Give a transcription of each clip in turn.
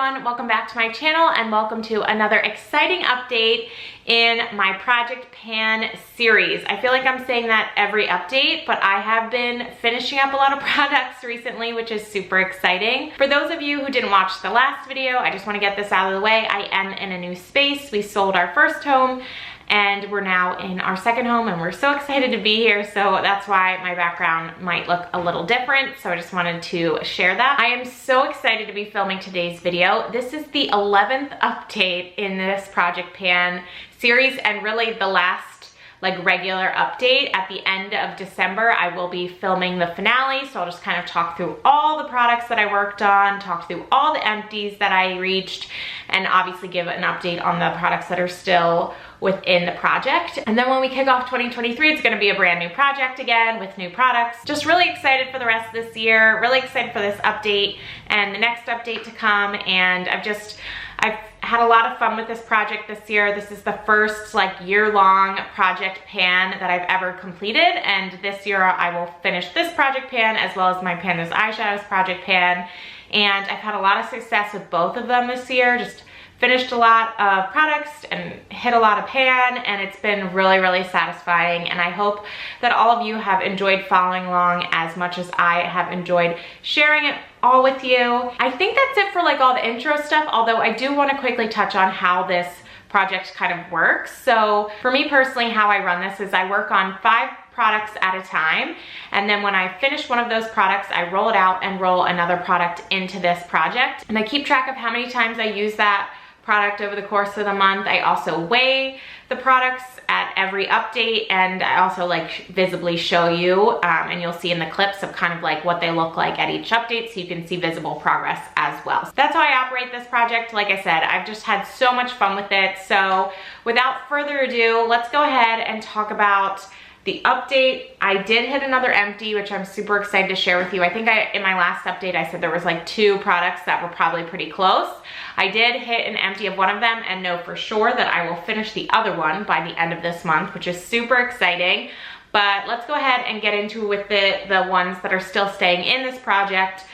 everyone, welcome back to my channel and welcome to another exciting update in my Project Pan series. I feel like I'm saying that every update, but I have been finishing up a lot of products recently, which is super exciting. For those of you who didn't watch the last video, I just want to get this out of the way. I am in a new space. We sold our first home and we're now in our second home and we're so excited to be here. So that's why my background might look a little different. So I just wanted to share that. I am so excited to be filming today's video. This is the 11th update in this Project Pan series and really the last like regular update. At the end of December, I will be filming the finale. So I'll just kind of talk through all the products that I worked on, talk through all the empties that I reached, and obviously give an update on the products that are still within the project. And then when we kick off 2023, it's gonna be a brand new project again with new products. Just really excited for the rest of this year, really excited for this update and the next update to come. And I've had a lot of fun with this project this year. This is the first like year-long Project Pan that I've ever completed. And this year I will finish this Project Pan as well as my Pandas Eyeshadows Project Pan. And I've had a lot of success with both of them this year. Just finished a lot of products and hit a lot of pan, and it's been really, really satisfying. And I hope that all of you have enjoyed following along as much as I have enjoyed sharing it all with you. I think that's it for like all the intro stuff, although I do want to quickly touch on how this project kind of works. So for me personally, how I run this is I work on 5 products at a time, and then when I finish one of those products, I roll it out and roll another product into this project. And I keep track of how many times I use that product over the course of the month. I also weigh the products at every update, and I also like visibly show you, and you'll see in the clips of kind of like what they look like at each update, so you can see visible progress as well. So that's how I operate this project. Like I said, I've just had so much fun with it. So without further ado, let's go ahead and talk about the update. I did hit another empty, which I'm super excited to share with you. I think in my last update, I said there was like 2 products that were probably pretty close. I did hit an empty of one of them and know for sure that I will finish the other one by the end of this month, which is super exciting. But let's go ahead and get into with the ones that are still staying in this project,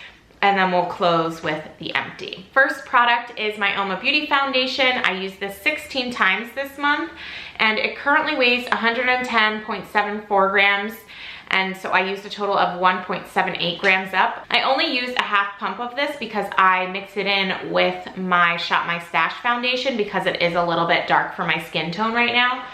and then we'll close with the empty. First product is my Oma Beauty Foundation. I used this 16 times this month, and it currently weighs 110.74 grams. And so I used a total of 1.78 grams up. I only used a half pump of this because I mix it in with my Shop My Stash foundation because it is a little bit dark for my skin tone right now.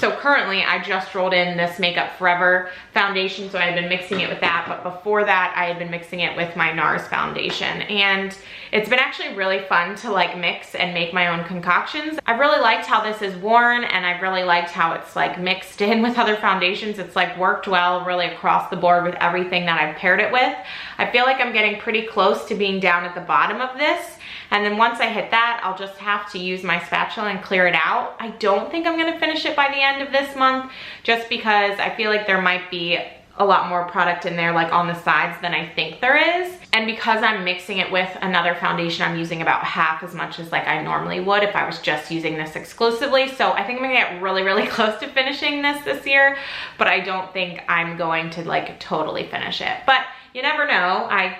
So currently I just rolled in this Makeup Forever foundation, so I had been mixing it with that, but before that I had been mixing it with my NARS foundation. And it's been actually really fun to like mix and make my own concoctions. I've really liked how this is worn, and I've really liked how it's like mixed in with other foundations. It's like worked well really across the board with everything that I've paired it with. I feel like I'm getting pretty close to being down at the bottom of this. And then once I hit that, I'll just have to use my spatula and clear it out. I don't think I'm gonna finish it by the end of this month, just because I feel like there might be a lot more product in there like on the sides than I think there is. And because I'm mixing it with another foundation, I'm using about half as much as like I normally would if I was just using this exclusively. So I think I'm gonna get really, really close to finishing this year, but I don't think I'm going to like totally finish it. But you never know. I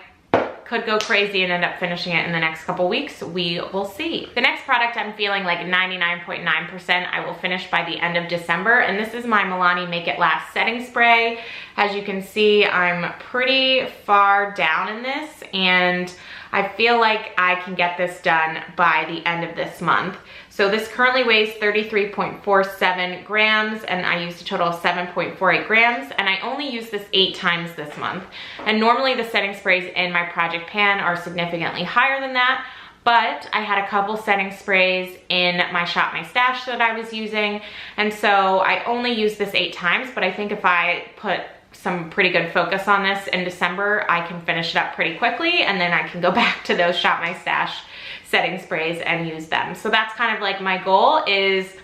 could go crazy and end up finishing it in the next couple weeks. We will see. The next product I'm feeling like 99.9% I will finish by the end of December, and this is my Milani Make It Last setting spray. As you can see, I'm pretty far down in this, and I feel like I can get this done by the end of this month. So this currently weighs 33.47 grams, and I used a total of 7.48 grams, and I only used this 8 times this month. And normally the setting sprays in my Project Pan are significantly higher than that, but I had a couple setting sprays in my Shop My Stash that I was using, and so I only used this 8 times, but I think if I put some pretty good focus on this in December, I can finish it up pretty quickly, and then I can go back to those Shop My Stash setting sprays and use them. So that's kind of like my goal, is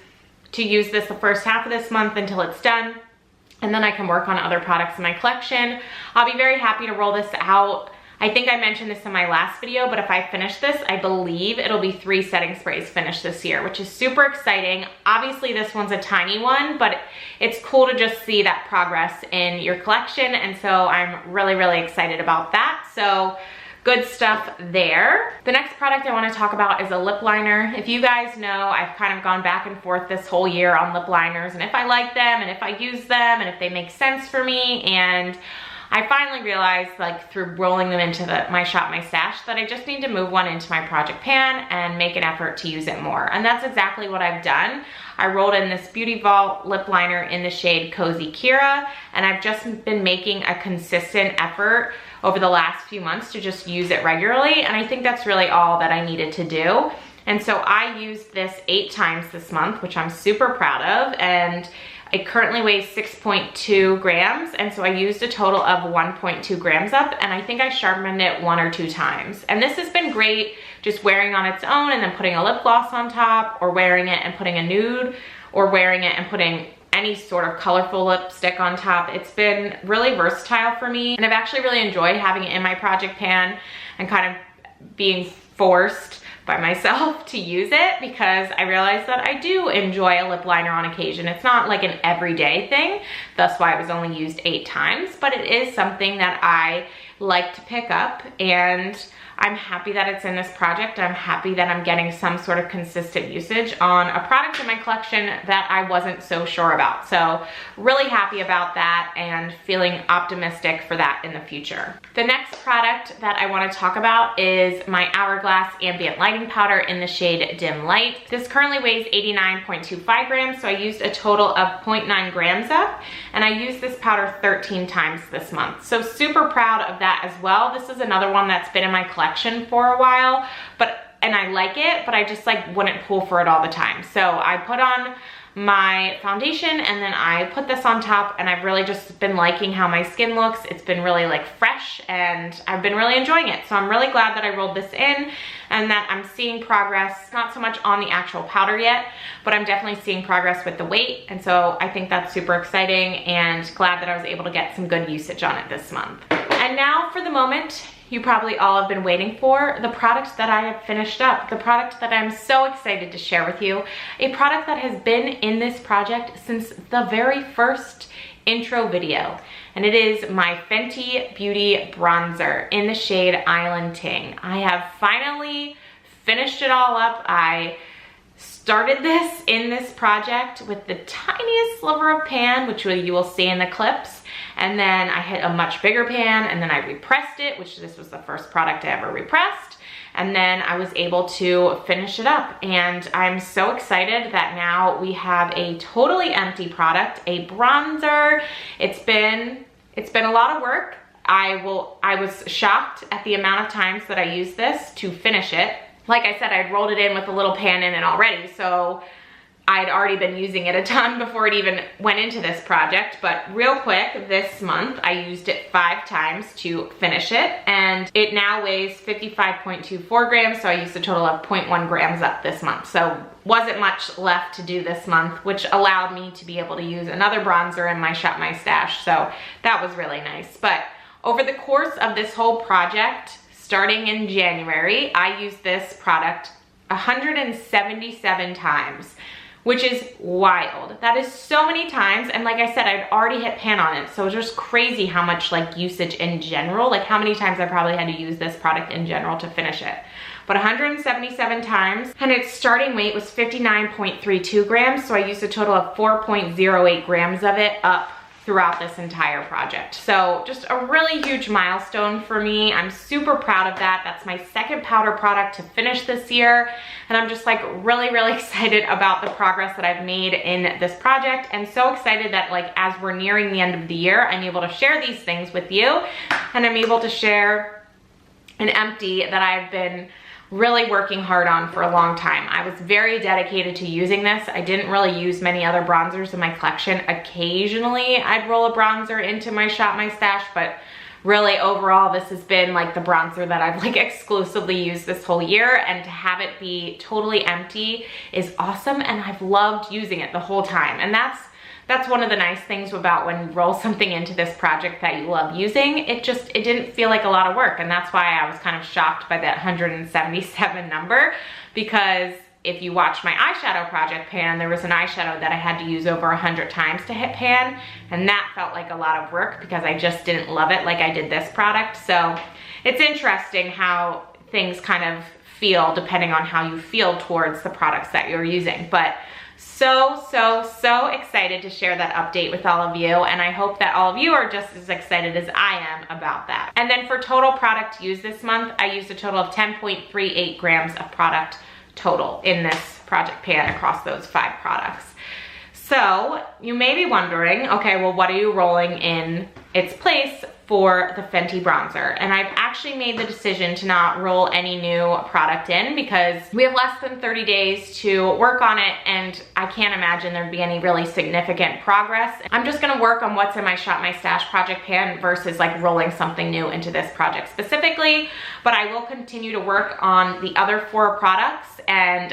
to use this the first half of this month until it's done, and then I can work on other products in my collection. I'll be very happy to roll this out. I think I mentioned this in my last video, but if I finish this, I believe it'll be 3 setting sprays finished this year, which is super exciting. Obviously this one's a tiny one, but it's cool to just see that progress in your collection. And so I'm really, really excited about that. So good stuff there. The next product I want to talk about is a lip liner. If you guys know, I've kind of gone back and forth this whole year on lip liners and if I like them and if I use them and if they make sense for me, and I finally realized, like through rolling them into my Shop My Stash, that I just need to move one into my project pan and make an effort to use it more. And that's exactly what I've done. I rolled in this Beauty Vault lip liner in the shade Cozy Kira, and I've just been making a consistent effort over the last few months to just use it regularly, and I think that's really all that I needed to do. And so I used this 8 times this month, which I'm super proud of, and it currently weighs 6.2 grams, and so I used a total of 1.2 grams up, and I think I sharpened it 1 or 2 times. And this has been great, just wearing on its own and then putting a lip gloss on top, or wearing it and putting a nude, or wearing it and putting any sort of colorful lipstick on top. It's been really versatile for me, and I've actually really enjoyed having it in my project pan and kind of being forced by myself to use it, because I realized that I do enjoy a lip liner on occasion. It's not like an everyday thing, that's why it was only used 8 times, but it is something that I like to pick up, and I'm happy that it's in this project. I'm happy that I'm getting some sort of consistent usage on a product in my collection that I wasn't so sure about. So really happy about that and feeling optimistic for that in the future. The next product that I want to talk about is my Hourglass Ambient Lighting Powder in the shade Dim Light. This currently weighs 89.25 grams, so I used a total of 0.9 grams up, and I used this powder 13 times this month. So super proud of that as well. This is another one that's been in my collection for a while, and I like it, but I just like wouldn't pull for it all the time. So I put on my foundation and then I put this on top, and I've really just been liking how my skin looks. It's been really like fresh, and I've been really enjoying it. So I'm really glad that I rolled this in and that I'm seeing progress, not so much on the actual powder yet, but I'm definitely seeing progress with the weight. And so I think that's super exciting, and glad that I was able to get some good usage on it this month. And now for the moment you probably all have been waiting for, the product that I have finished up, the product that I'm so excited to share with you, a product that has been in this project since the very first intro video, and it is my Fenty Beauty bronzer in the shade Island Ting. I have finally finished it all up. I started this in this project with the tiniest sliver of pan, which you will see in the clips, and then I hit a much bigger pan, and then I repressed it, which this was the first product I ever repressed, and then I was able to finish it up. And I'm so excited that now we have a totally empty product, a bronzer. It's been a lot of work. I was shocked at the amount of times that I used this to finish it. Like I said, I'd rolled it in with a little pan in it already, so I'd already been using it a ton before it even went into this project. But real quick, this month I used it 5 times to finish it, and it now weighs 55.24 grams, so I used a total of 0.1 grams up this month. So wasn't much left to do this month, which allowed me to be able to use another bronzer in my Shop My Stash, so that was really nice. But over the course of this whole project, starting in January, I used this product 177 times, which is wild. That is so many times, and like I said, I'd already hit pan on it, so it's just crazy how much like usage in general, like how many times I probably had to use this product in general to finish it. But 177 times, and its starting weight was 59.32 grams, so I used a total of 4.08 grams of it up throughout this entire project. So just a really huge milestone for me. I'm super proud of that. That's my second powder product to finish this year, and I'm just like really excited about the progress that I've made in this project, and so excited that like as we're nearing the end of the year, I'm able to share these things with you, and I'm able to share an empty that I've been really working hard on for a long time. I was very dedicated to using this. I didn't really use many other bronzers in my collection. Occasionally I'd roll a bronzer into my Shop My Stash, but really overall this has been like the bronzer that I've like exclusively used this whole year, and to have it be totally empty is awesome, and I've loved using it the whole time. And that's one of the nice things about when you roll something into this project that you love using. It didn't feel like a lot of work, and that's why I was kind of shocked by that 177 number, because if you watch my eyeshadow project pan, there was an eyeshadow that I had to use over 100 times to hit pan, and that felt like a lot of work because I just didn't love it like I did this product. So it's interesting how things kind of feel depending on how you feel towards the products that you're using. But so excited to share that update with all of you, and I hope that all of you are just as excited as I am about that. And then for total product used this month, I used a total of 10.38 grams of product total in this project pan across those 5 products. So you may be wondering, okay, well, what are you rolling in its place for the Fenty bronzer? And I've actually made the decision to not roll any new product in because we have less than 30 days to work on it, and I can't imagine there'd be any really significant progress. I'm just gonna work on what's in my Shop My Stash project pan versus like rolling something new into this project specifically, but I will continue to work on the other 4 products, and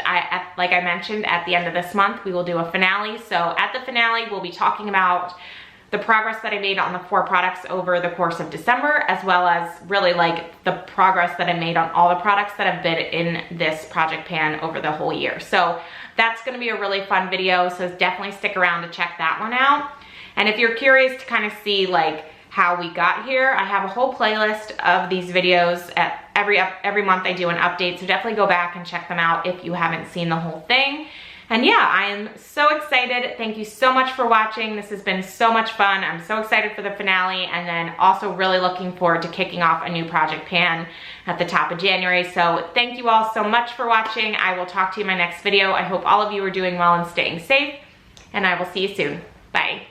like I mentioned, at the end of this month, we will do a finale. So at the finale, we'll be talking about the progress that I made on the 4 products over the course of December, as well as really like the progress that I made on all the products that have been in this project pan over the whole year. So that's gonna be a really fun video, so definitely stick around to check that one out. And if you're curious to kind of see like how we got here, I have a whole playlist of these videos. At every month I do an update, so definitely go back and check them out if you haven't seen the whole thing. And yeah, I am so excited. Thank you so much for watching. This has been so much fun. I'm so excited for the finale, and then also really looking forward to kicking off a new project pan at the top of January. So thank you all so much for watching. I will talk to you in my next video. I hope all of you are doing well and staying safe, and I will see you soon. Bye.